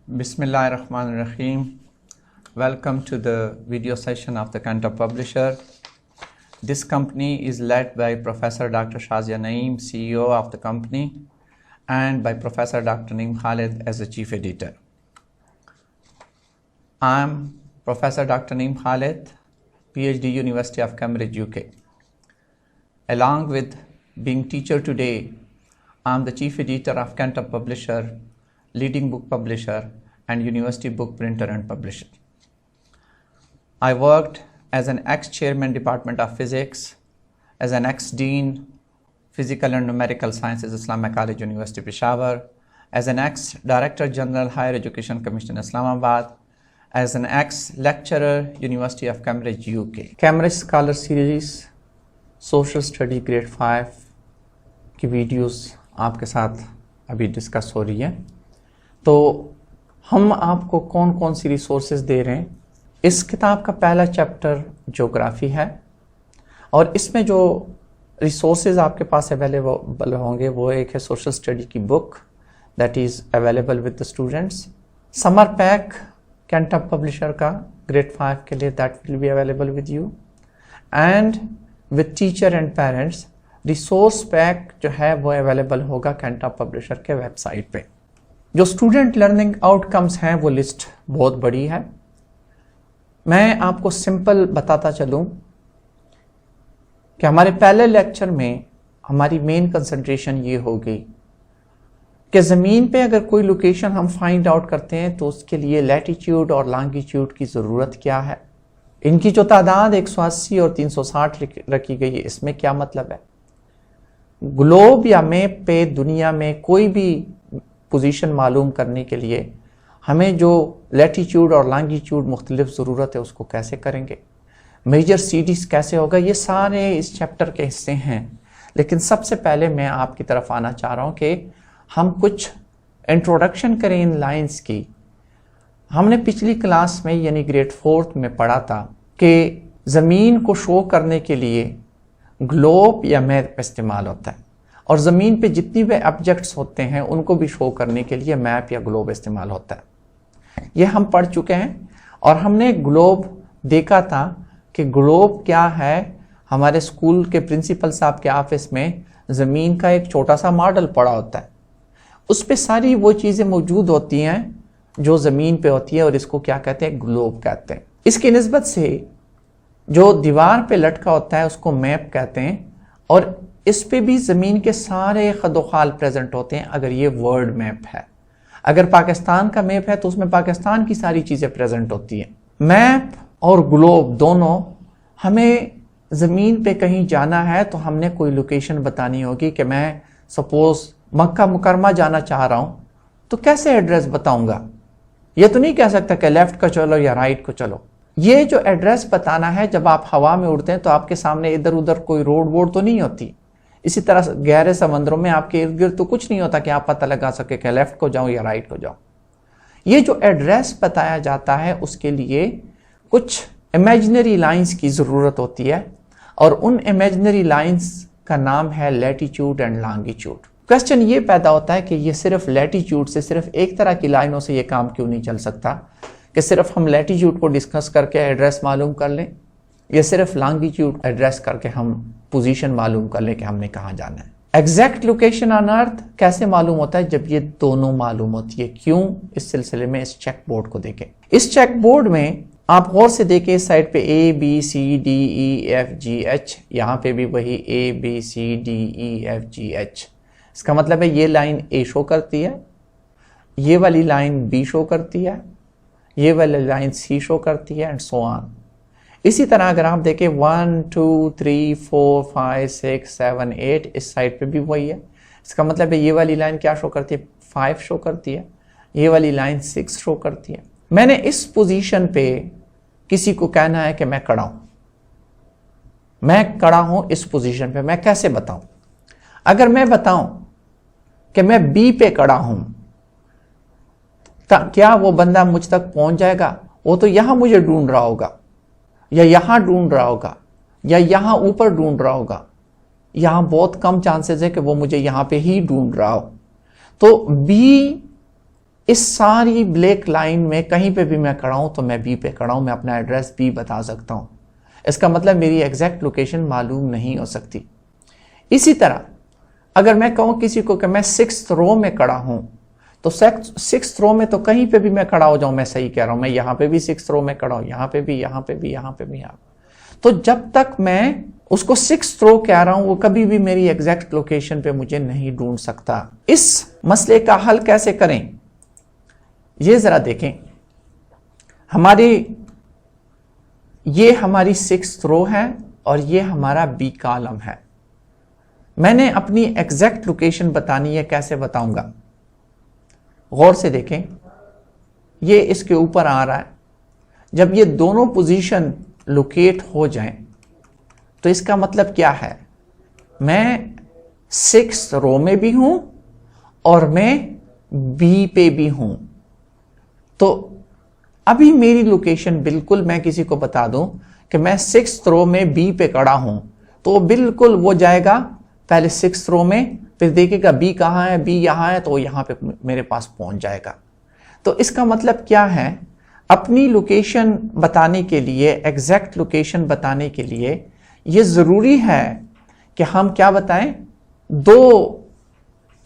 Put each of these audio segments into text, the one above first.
Bismillahirrahmanirrahim. Welcome to the video session of the Kantar Publisher. This company is led by Professor Dr. Shazia Naeem, CEO of the company, and by Professor Dr. Naeem Khalid as the Chief Editor. I'm Professor Dr. Naeem Khalid, PhD, University of Cambridge, UK. Along with being teacher today, I'm the Chief Editor of Kantar Publisher, leading book publisher, and university book printer and publisher. I worked as an ex-chairman Department of Physics, as an ex-dean Physical and Numerical Sciences, Islamic College, University Peshawar, as an ex-Director General Higher Education Commission, Islamabad, as an ex-lecturer, University of Cambridge, UK. Cambridge Scholar Series, Social Study Grade 5 की videos आपके साथ अभी discuss हो रही है। तो हम आपको कौन कौन सी रिसोर्सेज दे रहे हैं। इस किताब का पहला चैप्टर ज्योग्राफी है और इसमें जो रिसोर्सेज आपके पास अवेलेबल होंगे वो एक है सोशल स्टडी की book that is available with the students, summer pack Cantor publisher का ग्रेड 5 के लिए that will be available with you, and with teacher and parents resource pack जो है वो अवेलेबल होगा कैंटर पब्लिशर के वेबसाइट पे। जो स्टूडेंट लर्निंग आउटकम्स हैं वो लिस्ट बहुत बड़ी है। मैं आपको सिंपल बताता चलूं कि हमारे पहले लेक्चर में हमारी मेन कंसंट्रेशन ये होगी कि ज़मीन पे अगर कोई लोकेशन हम फाइंड आउट करते हैं तो उसके लिए लैटिट्यूड और लॉन्गिट्यूड की ज़रूरत क्या है। इनकी जो तादाद 180 और 360 रखी गई है, इसमें क्या मतलब है। ग्लोब या मैप पे दुनिया में कोई भी पोजीशन मालूम करने के लिए हमें जो लैटिट्यूड और लॉन्गिट्यूड मुख्तलिफ ज़रूरत है उसको कैसे करेंगे, मेजर सिटीज़ कैसे होगा, ये सारे इस चैप्टर के हिस्से हैं। लेकिन सबसे पहले मैं आपकी तरफ आना चाह रहा हूँ कि हम कुछ इंट्रोडक्शन करें इन लाइंस की। हमने पिछली क्लास में यानी ग्रेड 4 में पढ़ा था कि ज़मीन को शो करने के लिए ग्लोब या मैप इस्तेमाल होता है और ज़मीन पे जितनी भी ऑब्जेक्ट्स होते हैं उनको भी शो करने के लिए मैप या ग्लोब इस्तेमाल होता है। ये हम पढ़ चुके हैं और हमने ग्लोब देखा था कि ग्लोब क्या है। हमारे स्कूल के प्रिंसिपल साहब के ऑफिस में ज़मीन का एक छोटा सा मॉडल पड़ा होता है, उस पर सारी वो चीज़ें मौजूद होती हैं जो ज़मीन पे होती है और इसको क्या कहते हैं, ग्लोब कहते हैं। इसकी निस्बत से जो दीवार पे लटका होता है उसको मैप कहते हैं और इस पे भी ज़मीन के सारे खदोखाल प्रेजेंट होते हैं। अगर ये वर्ल्ड मैप है, अगर पाकिस्तान का मैप है तो उसमें पाकिस्तान की सारी चीज़ें प्रेजेंट होती हैं। मैप और ग्लोब दोनों, हमें ज़मीन पे कहीं जाना है तो हमने कोई लोकेशन बतानी होगी कि मैं सपोज़ मक्का मुकरमा जाना चाह रहा हूँ तो कैसे एड्रेस बताऊँगा। ये तो नहीं कह सकता कि लेफ़्ट को चलो या राइट को चलो। ये जो एड्रेस बताना है, जब आप हवा में उड़ते हैं तो आपके सामने इधर उधर कोई रोड वोड तो नहीं होती। इसी तरह गहरे समंदरों में आपके इर्द गिर्द तो कुछ नहीं होता कि आप पता लगा सके कि लेफ्ट को जाऊं या राइट को जाऊं। ये जो एड्रेस बताया जाता है उसके लिए कुछ इमेजिनरी लाइंस की ज़रूरत होती है और उन इमेजिनरी लाइंस का नाम है लैटिट्यूड एंड लॉन्गिट्यूड। क्वेश्चन ये पैदा होता है कि ये सिर्फ लैटिट्यूड से, सिर्फ एक तरह की लाइनों से ये काम क्यों नहीं चल सकता कि सिर्फ हम लैटिट्यूड को डिस्कस करके एड्रेस मालूम कर लें या सिर्फ लॉन्गिट्यूड एड्रेस करके हम पोजीशन मालूम कर लें कि हमने कहाँ जाना है। एग्जैक्ट लोकेशन ऑन अर्थ कैसे मालूम होता है, जब ये दोनों मालूम होती है। क्यों, इस सिलसिले में इस चेक बोर्ड को देखें। इस चेक बोर्ड में आप गौर से देखें, इस साइड पे ABCDEFGH, यहाँ पे भी वही ABCDEFGH। इसका मतलब है ये लाइन A शो करती है, ये वाली लाइन B शो करती है, ये वाली लाइन C शो करती है एंड सो ऑन। इसी तरह अगर आप देखें 1 2 3 4 5 6 7 8, इस साइड पे भी वही है। इसका मतलब है ये वाली लाइन क्या शो करती है, 5 शो करती है, ये वाली लाइन 6 शो करती है। मैंने इस पोजीशन पे किसी को कहना है कि मैं खड़ा हूं, मैं खड़ा हूं इस पोजीशन पे, मैं कैसे बताऊं। अगर मैं बताऊं कि मैं B पे खड़ा हूं क्या वो बंदा मुझ तक पहुंच जाएगा? वो तो यहां मुझे ढूंढ रहा होगा या यहां ढूंढ रहा होगा या यहां ऊपर ढूंढ रहा होगा। यहां बहुत कम चांसेस है कि वो मुझे यहां पे ही ढूंढ रहा हो। तो बी इस सारी ब्लैक लाइन में कहीं पे भी मैं खड़ा हूं तो मैं बी पे खड़ा हूं, मैं अपना एड्रेस बी बता सकता हूं। इसका मतलब मेरी एग्जैक्ट लोकेशन मालूम नहीं हो सकती। इसी तरह अगर मैं कहूं किसी को कि मैं 6th रो में खड़ा हूं, तो 6th रो में तो कहीं पे भी मैं खड़ा हो जाऊं, मैं सही कह रहा हूं, मैं यहां पे भी 6th रो में खड़ा हूं, यहां पे भी, यहां पे भी, यहां पे भी, यहां। तो जब तक मैं उसको 6th रो कह रहा हूं, वो कभी भी मेरी एग्जैक्ट लोकेशन पे मुझे नहीं ढूंढ सकता। इस मसले का हल कैसे करें, ये जरा देखें। ये हमारी 6th रो है और ये हमारा बी कॉलम है। मैंने अपनी एग्जैक्ट लोकेशन बतानी है, कैसे बताऊंगा? गौर से देखें, ये इसके ऊपर आ रहा है। जब ये दोनों पोजीशन लोकेट हो जाएं तो इसका मतलब क्या है, मैं 6th रो में भी हूं और मैं बी पे भी हूं। तो अभी मेरी लोकेशन बिल्कुल, मैं किसी को बता दूं कि मैं 6th रो में बी पे खड़ा हूं, तो बिल्कुल वो जाएगा पहले 6th रो में, फिर देखेगा बी कहां है, बी यहां है, तो यहां पे मेरे पास पहुंच जाएगा। तो इसका मतलब क्या है, अपनी लोकेशन बताने के लिए, एग्जैक्ट लोकेशन बताने के लिए ये जरूरी है कि हम क्या बताएं, 2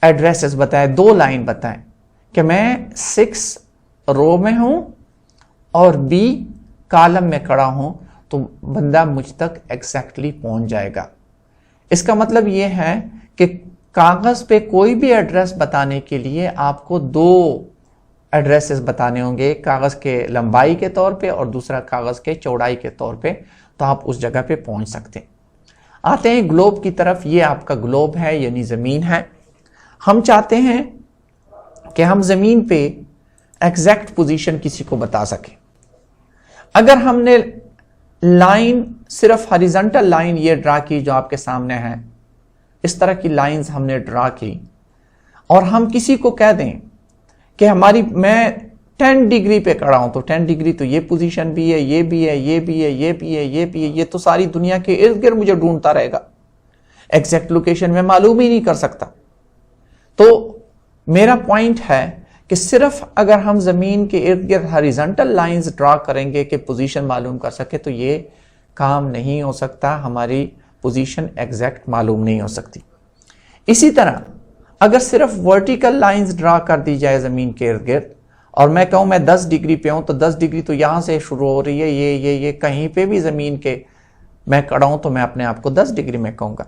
एड्रेसेस बताएं, 2 लाइन बताएं कि मैं 6 रो में हूं और बी कॉलम में खड़ा हूं, तो बंदा मुझ तक एग्जैक्टली पहुंच जाएगा। इसका मतलब यह है कि कागज पे कोई भी एड्रेस बताने के लिए आपको 2 एड्रेसेस बताने होंगे, एक कागज के लंबाई के तौर पे और दूसरा कागज के चौड़ाई के तौर पे, तो आप उस जगह पे पहुंच सकते हैं। आते हैं ग्लोब की तरफ। ये आपका ग्लोब है, यानी जमीन है। हम चाहते हैं कि हम जमीन पे एग्जैक्ट पोजीशन किसी को बता सके। अगर हमने लाइन, सिर्फ हॉरिजॉन्टल लाइन ये ड्रा की जो आपके सामने है, इस तरह की लाइंस हमने ड्रा की, और हम किसी को कह दें कि मैं 10 डिग्री पे खड़ा हूं, तो 10 डिग्री तो ये पोजीशन भी है, ये भी है, ये भी है, ये भी है, ये भी है, ये तो सारी दुनिया के इर्द गिर्द मुझे ढूंढता रहेगा, एग्जैक्ट लोकेशन में मालूम ही नहीं कर सकता। तो मेरा पॉइंट है कि सिर्फ अगर हम जमीन के इर्द गिर्द हॉरिजॉन्टल लाइंस ड्रा करेंगे कि पोजीशन मालूम कर सके, तो ये काम नहीं हो सकता, हमारी पोजीशन एग्जैक्ट मालूम नहीं हो सकती। इसी तरह अगर सिर्फ वर्टिकल लाइंस ड्रा कर दी जाए जमीन के इर्द गिर्द, और मैं कहूं मैं 10 डिग्री पे हूं, तो 10 डिग्री तो यहां से शुरू हो रही है, ये कहीं पे भी जमीन के मैं खड़ा हूं, तो मैं अपने आप को 10 डिग्री में कहूंगा।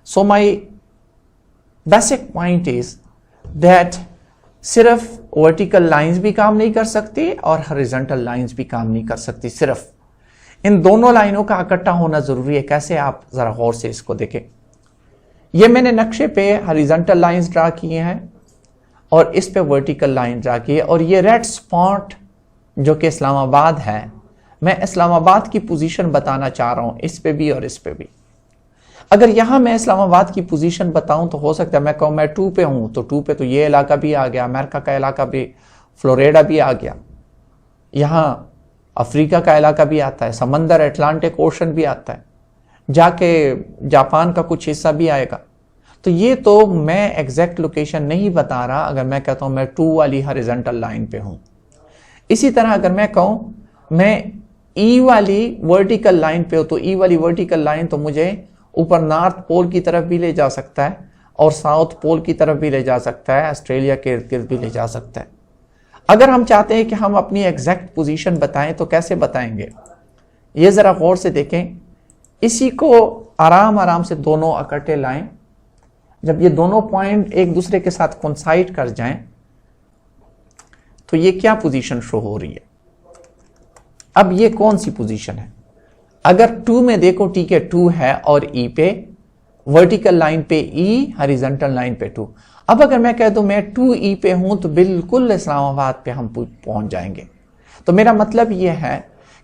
So my basic point is that सिर्फ वर्टिकल लाइंस भी काम नहीं कर सकती और हॉरिजॉन्टल लाइंस भी काम नहीं कर सकती, सिर्फ इन दोनों लाइनों का इकट्ठा होना जरूरी है। कैसे, आप जरा गौर से इसको देखें। ये मैंने नक्शे पे हॉरिजॉन्टल लाइंस ड्रा किए हैं और इस पे वर्टिकल लाइन ड्रा की है, और ये रेड स्पॉट जो कि इस्लामाबाद है, मैं इस्लामाबाद की पोजीशन बताना चाह रहा हूं, इस पे भी और इस पे भी। अगर यहां मैं इस्लामाबाद की पोजीशन बताऊं तो हो सकता है मैं कहूं मैं 2 पे हूं, तो 2 पे तो ये इलाका भी आ गया, अमेरिका का इलाका भी, फ्लोरिडा भी आ गया, यहां अफ्रीका का इलाका भी आता है, समंदर अटलांटिक ओशन भी आता है, जाके जापान का कुछ हिस्सा भी आएगा। तो ये तो मैं एग्जैक्ट लोकेशन नहीं बता रहा अगर मैं कहता हूं मैं 2 वाली हॉरिजॉन्टल लाइन पे हूं। इसी तरह अगर मैं कहूं मैं ई वाली वर्टिकल लाइन पे हूं, तो ई वाली वर्टिकल लाइन तो मुझे ऊपर नॉर्थ पोल की तरफ भी ले जा सकता है और साउथ पोल की तरफ भी ले जा सकता है, ऑस्ट्रेलिया के इर्द गिर्द भी ले जा सकता है। अगर हम चाहते हैं कि हम अपनी एग्जैक्ट पोजीशन बताएं तो कैसे बताएंगे, ये जरा गौर से देखें। इसी को आराम आराम से दोनों इकट्ठे लाएं। जब ये दोनों पॉइंट एक दूसरे के साथ कोइंसाइड कर जाएं तो ये क्या पोजीशन शो हो रही है। अब ये कौन सी पोजीशन है, अगर 2 में देखो, ठीक है 2 है और ई पे, वर्टिकल लाइन पे ई, हॉरिजॉन्टल लाइन पे 2। अब अगर मैं कह दूं मैं 2E पे हूं तो बिल्कुल इस्लामाबाद पे हम पहुंच जाएंगे। तो मेरा मतलब यह है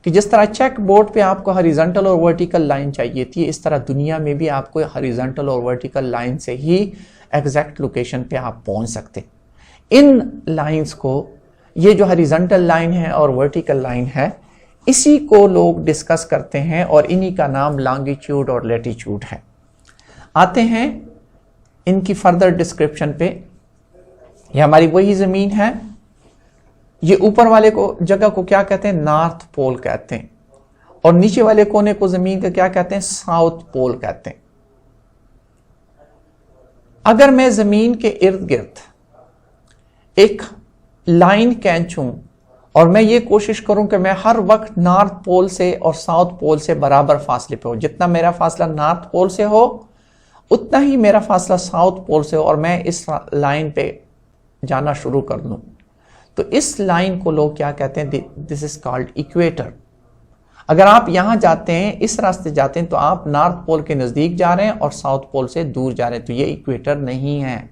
कि जिस तरह चेक बोर्ड पे आपको हॉरिजॉन्टल और वर्टिकल लाइन चाहिए थी, इस तरह दुनिया में भी आपको हॉरिजॉन्टल और वर्टिकल लाइन से ही एग्जैक्ट लोकेशन पे आप पहुंच सकते। इन लाइंस को, ये जो हॉरिजॉन्टल लाइन है और वर्टिकल लाइन है, इसी को लोग डिस्कस करते हैं और इन्हीं का नाम लॉन्गिट्यूड और लैटिट्यूड है। आते हैं इनकी फर्दर डिस्क्रिप्शन पे। ये हमारी वही जमीन है ये ऊपर वाले को जगह को क्या कहते हैं? नॉर्थ पोल कहते हैं। और नीचे वाले कोने को जमीन का क्या कहते हैं? साउथ पोल कहते हैं। अगर मैं जमीन के इर्द गिर्द एक लाइन खींचूं और मैं ये कोशिश करूं कि मैं हर वक्त नॉर्थ पोल से और साउथ पोल से बराबर फासले पे हो, जितना मेरा फासला नॉर्थ पोल से हो उतना ही मेरा फासला साउथ पोल से हो, और मैं इस लाइन पे जाना शुरू कर दूं, तो इस लाइन को लोग क्या कहते हैं? This is called equator. अगर आप यहां जाते हैं, इस रास्ते जाते हैं, तो आप नॉर्थ पोल के नजदीक जा रहे हैं और साउथ पोल से दूर जा रहे हैं, तो ये इक्वेटर नहीं है।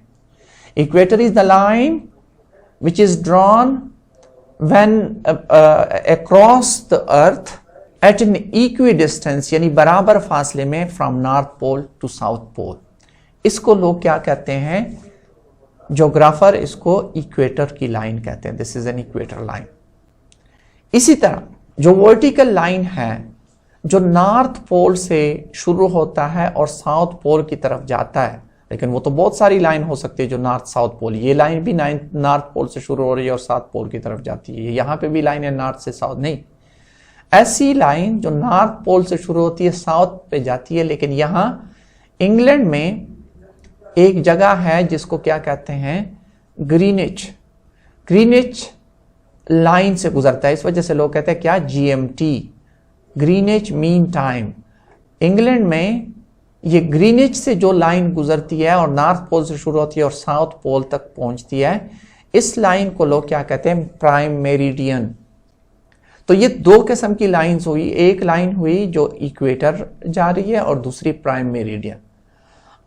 Equator is the line which is drawn when across the earth at an equidistance, यानी बराबर फासले में from north pole to south pole. इसको लोग क्या कहते हैं? ज्योग्राफर इसको इक्वेटर की लाइन कहते हैं। This is an equator line. इसी तरह जो वर्टिकल लाइन है, जो नॉर्थ पोल से शुरू होता है और साउथ पोल की तरफ जाता है, लेकिन वो तो बहुत सारी लाइन हो सकती है जो नॉर्थ साउथ पोल, ये लाइन भी नॉर्थ पोल से शुरू हो रही है और साउथ पोल की तरफ जाती है, यहां पे भी लाइन है नॉर्थ से साउथ, नहीं, ऐसी लाइन जो नॉर्थ पोल से शुरू होती है साउथ पे जाती है। लेकिन यहां इंग्लैंड में एक जगह है जिसको क्या कहते हैं? ग्रीनिच। ग्रीनिच लाइन से गुजरता है, इस वजह से लोग कहते हैं क्या? GMT, Greenwich mean time. England में ये ग्रीनिच से जो लाइन गुजरती है और नॉर्थ पोल से शुरू होती है और साउथ पोल तक पहुंचती है, इस लाइन को लोग क्या कहते हैं? Prime meridian. तो ये दो किस्म की लाइंस हुई, एक लाइन हुई जो इक्वेटर जा रही है और दूसरी प्राइम मेरिडियन।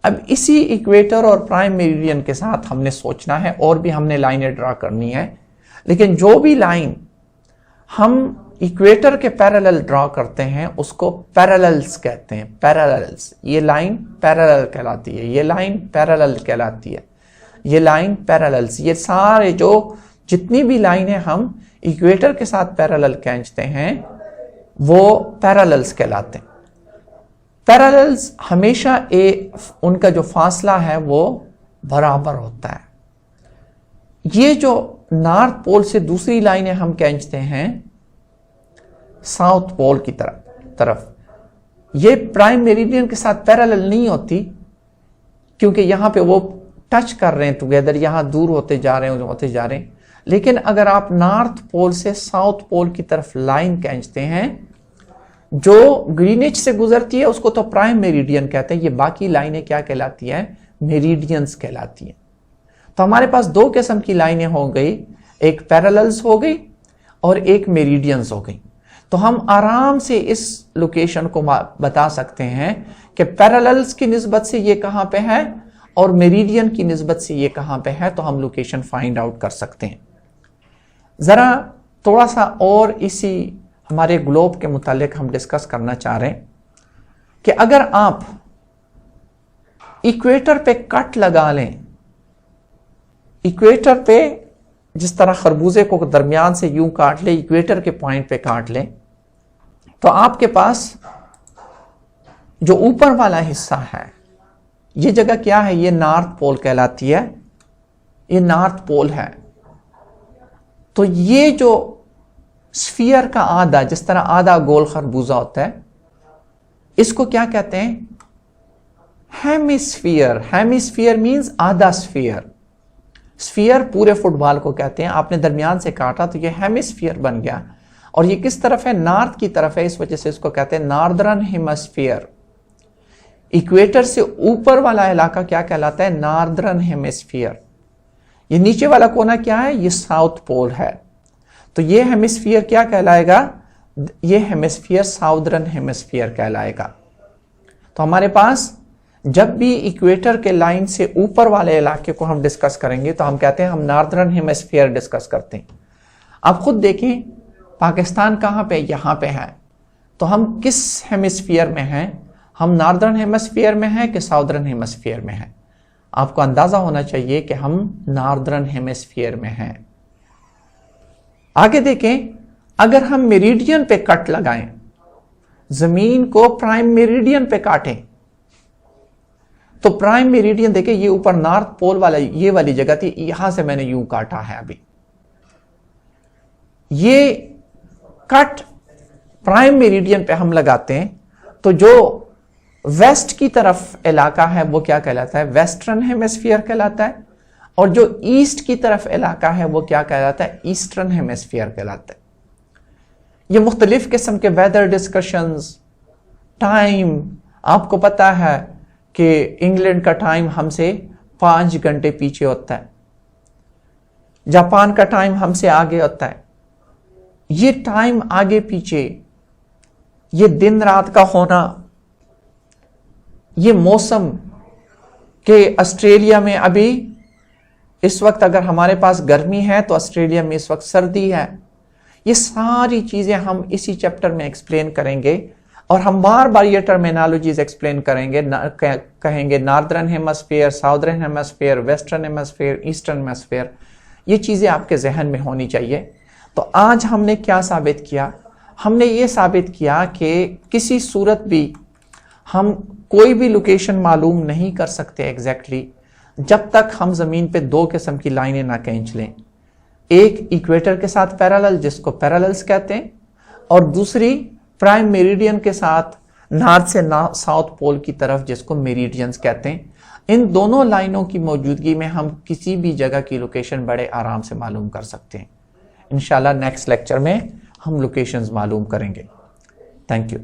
अब इसी इक्वेटर और प्राइम मेरिडियन के साथ हमने सोचना है, और भी हमने लाइनें ड्रा करनी है, लेकिन जो भी लाइन हम इक्वेटर के पैरेलल ड्रा करते हैं उसको पैरेलल्स कहते हैं। पैरेलल्स, ये लाइन पैरेलल कहलाती है, ये लाइन पैरेलल कहलाती है, ये लाइन पैरेलल्स। ये सारे जो जितनी भी लाइनें हम इक्वेटर के साथ पैरेलल खींचते हैं वो पैरेलल्स कहलाते हैं। पैरेलल्स हमेशा उनका जो फासला है वो बराबर होता है। ये जो नॉर्थ पोल से दूसरी लाइनें हम खींचते हैं साउथ पोल की तरफ, ये प्राइम मेरिडियन के साथ पैरेलल नहीं होती, क्योंकि यहां पे वो टच कर रहे हैं टुगेदर, यहां दूर होते जा रहे हैं। लेकिन अगर आप नॉर्थ पोल से साउथ पोल की तरफ लाइन खींचते हैं जो ग्रीनिच से गुजरती है, उसको तो प्राइम मेरिडियन कहते हैं। ये बाकी लाइनें क्या कहलाती हैं? मेरिडियंस कहलाती हैं। तो हमारे पास दो किस्म की लाइनें हो गई, एक पैरेलल्स हो गई और एक मेरिडियंस हो गई। तो हम आराम से इस लोकेशन को बता सकते हैं कि पैरेलल्स की निस्बत से ये कहां पे है और मेरिडियन की निस्बत से ये कहां पे है, तो हम लोकेशन फाइंड आउट कर सकते हैं। जरा थोड़ा सा और इसी हमारे ग्लोब के मुतालिक हम डिस्कस करना चाह रहे हैं कि अगर आप इक्वेटर पे कट लगा लें, इक्वेटर पे जिस तरह खरबूजे को दरमियान से यूं काट ले, इक्वेटर के पॉइंट पे काट लें, तो आपके पास जो ऊपर वाला हिस्सा है, ये जगह क्या है? ये नॉर्थ पोल कहलाती है, ये नॉर्थ पोल है। तो ये जो स्फीयर का आधा, जिस तरह आधा गोल खरबूजा होता है, इसको क्या कहते हैं? हेमिस्फीयर। हेमिस्फीयर मींस आधा स्फीयर। स्फीयर पूरे फुटबॉल को कहते हैं। आपने दरमियान से काटा तो ये हेमिस्फीयर बन गया, और ये किस तरफ है? नॉर्थ की तरफ है, इस वजह से इसको कहते हैं नॉर्दर्न हेमिस्फीयर। इक्वेटर से ऊपर वाला इलाका क्या कहलाता है? Northern hemisphere. ये नीचे वाला कोना क्या है? ये साउथ पोल है। तो ये हेमिस्फीयर क्या कहलाएगा? ये हेमिस्फीयर साउदर्न हेमिस्फीयर कहलाएगा। तो हमारे पास जब भी इक्वेटर के लाइन से ऊपर वाले इलाके को हम डिस्कस करेंगे तो हम कहते हैं हम नॉर्दर्न हेमिस्फीयर डिस्कस करते हैं। आप खुद देखें पाकिस्तान कहां पे? यहां पे है। तो हम किस हेमिस्फीयर में हैं? हम नॉर्दर्न हेमिस्फीयर में हैं कि साउदर्न हेमिस्फीयर में हैं? आपको अंदाजा होना चाहिए कि हम नॉर्दर्न हेमिस्फीयर में हैं। आगे देखें, अगर हम मेरिडियन पे कट लगाएं, जमीन को प्राइम मेरिडियन पे काटें, तो प्राइम मेरिडियन देखें, ये ऊपर नॉर्थ पोल वाला ये वाली जगह थी, यहां से मैंने यूं काटा है। अभी ये कट प्राइम मेरिडियन पे हम लगाते हैं तो जो वेस्ट की तरफ इलाका है वो क्या कहलाता है, वेस्टर्न हेमिस्फीयर कहलाता है, और जो ईस्ट की तरफ इलाका है वो क्या कहलाता है, ईस्टर्न हेमिस्फीयर कहलाता है। ये मुख्तलिफ किस्म के वेदर डिस्कशंस, टाइम, आपको पता है कि इंग्लैंड का टाइम हमसे 5 घंटे पीछे होता है, जापान का टाइम हमसे आगे होता है। ये टाइम आगे पीछे, ये दिन रात का होना, ये मौसम के ऑस्ट्रेलिया में अभी इस वक्त अगर हमारे पास गर्मी है तो ऑस्ट्रेलिया में इस वक्त सर्दी है, ये सारी चीजें हम इसी चैप्टर में एक्सप्लेन करेंगे और हम बार बार ये टर्मिनोलॉजीज एक्सप्लेन करेंगे, कहेंगे northern hemisphere, southern hemisphere, western hemisphere, eastern hemisphere, ये चीजें आपके जहन में होनी चाहिए। तो आज हमने क्या साबित किया, हमने ये साबित किया कि किसी सूरत भी हम कोई भी लोकेशन मालूम नहीं कर सकते एग्जैक्टली जब तक हम जमीन पे 2 किस्म की लाइनें ना खींच लें, एक इक्वेटर के साथ पैरेलल जिसको पैरेलल्स कहते हैं, और दूसरी प्राइम मेरिडियन के साथ नॉर्थ से साउथ पोल की तरफ जिसको मेरिडियंस कहते हैं। इन दोनों लाइनों की मौजूदगी में हम किसी भी जगह की लोकेशन बड़े आराम से मालूम कर सकते हैं। इंशाल्लाह नेक्स्ट लेक्चर में हम लोकेशंस मालूम करेंगे। Thank you.